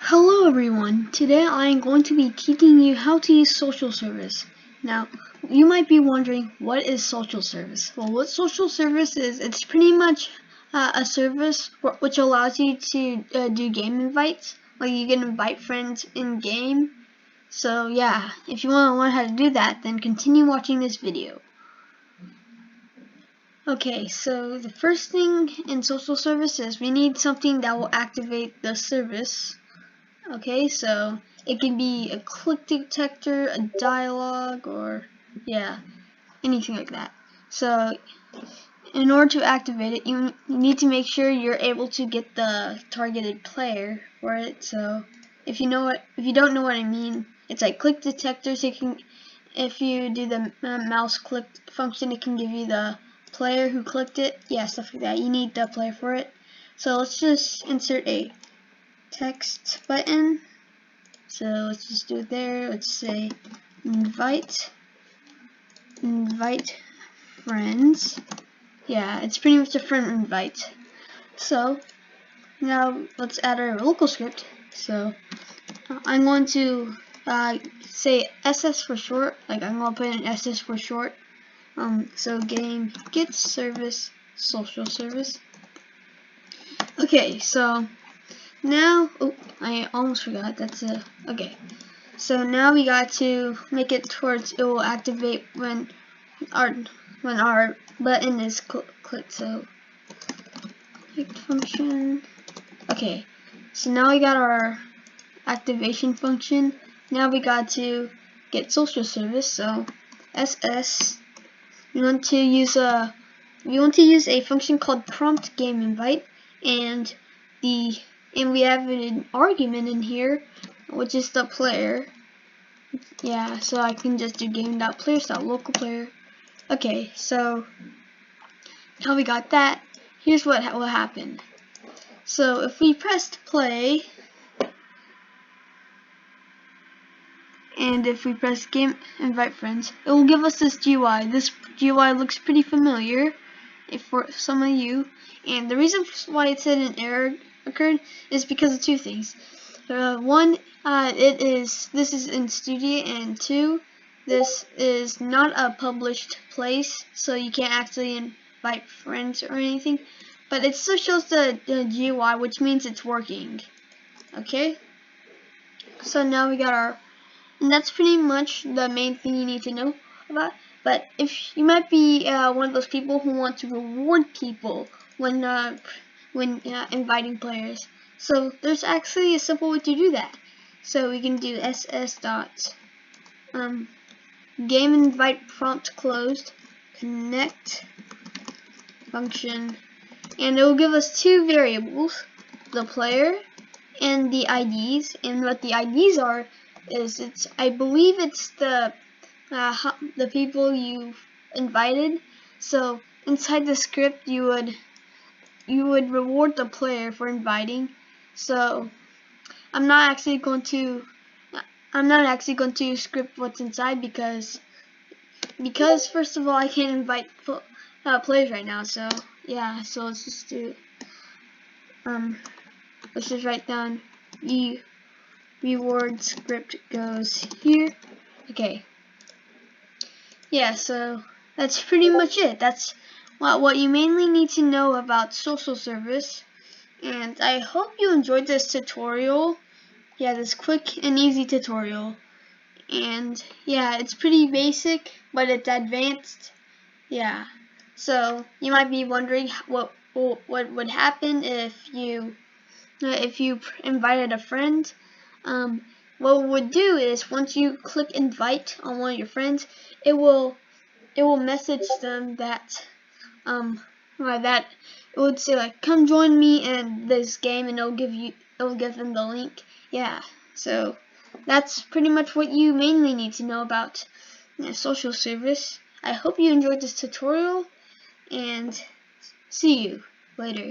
Hello everyone, today I am going to be teaching you how to use social service. Now, you might be wondering, what is social service? Well, what social service is, it's pretty much a service which allows you to do game invites. Like you can invite friends in game. So yeah, if you want to learn how to do that, then continue watching this video. Okay, so the first thing in social service is we need something that will activate the service. Okay, so it can be a click detector, a dialogue, or yeah, anything like that. So in order to activate it, you need to make sure you're able to get the targeted player for it. So if you don't know what I mean, it's like click detector. So if you do the mouse click function, it can give you the player who clicked it. Yeah, stuff like that. You need the player for it. So let's just insert a text button. So let's just do it there. Let's say invite friends. Yeah, it's pretty much a friend invite. So now let's add our local script. So I'm going to say SS for short. Like I'm going to put in SS for short. So game get service social service. Okay, so now I almost forgot. Okay. So now we got to make it towards it will activate when our button is clicked. So click function. Okay. So now we got our activation function. Now we got to get social service. So SS. We want to use a function called prompt game invite, and we have an argument in here, which is the player. Yeah, so I can just do game.players.local player. Okay, so now we got that. Here's what will happen. So if we pressed play, and if we press game invite friends, it will give us this GUI. This GUI looks pretty familiar for some of you, and the reason why it said an error occurred is because of two things. One, this is in Studio, and two, this is not a published place, so you can't actually invite friends or anything, but it still shows the GUI, which means it's working. Okay, so now we got and that's pretty much the main thing you need to know about. But if you might be one of those people who want to reward people when inviting players, so there's actually a simple way to do that. So we can do ss dot game invite prompt closed connect function, and it will give us two variables, the player and the IDs. And what the IDs are is I believe it's the people you've invited. So inside the script you would reward the player for inviting. So I'm not actually going to script what's inside because first of all I can't invite players right now. So yeah, so let's just do let's just write down the reward script goes here. Okay. Yeah, so that's pretty much it. That's what you mainly need to know about social service. And I hope you enjoyed this tutorial. Yeah, this quick and easy tutorial. And yeah, it's pretty basic, but it's advanced. Yeah. So you might be wondering what would happen if you invited a friend. What it would do is once you click invite on one of your friends, it will message them that it would say like, come join me in this game, and it'll give them the link. Yeah, so that's pretty much what you mainly need to know about social service. I hope you enjoyed this tutorial, and see you later.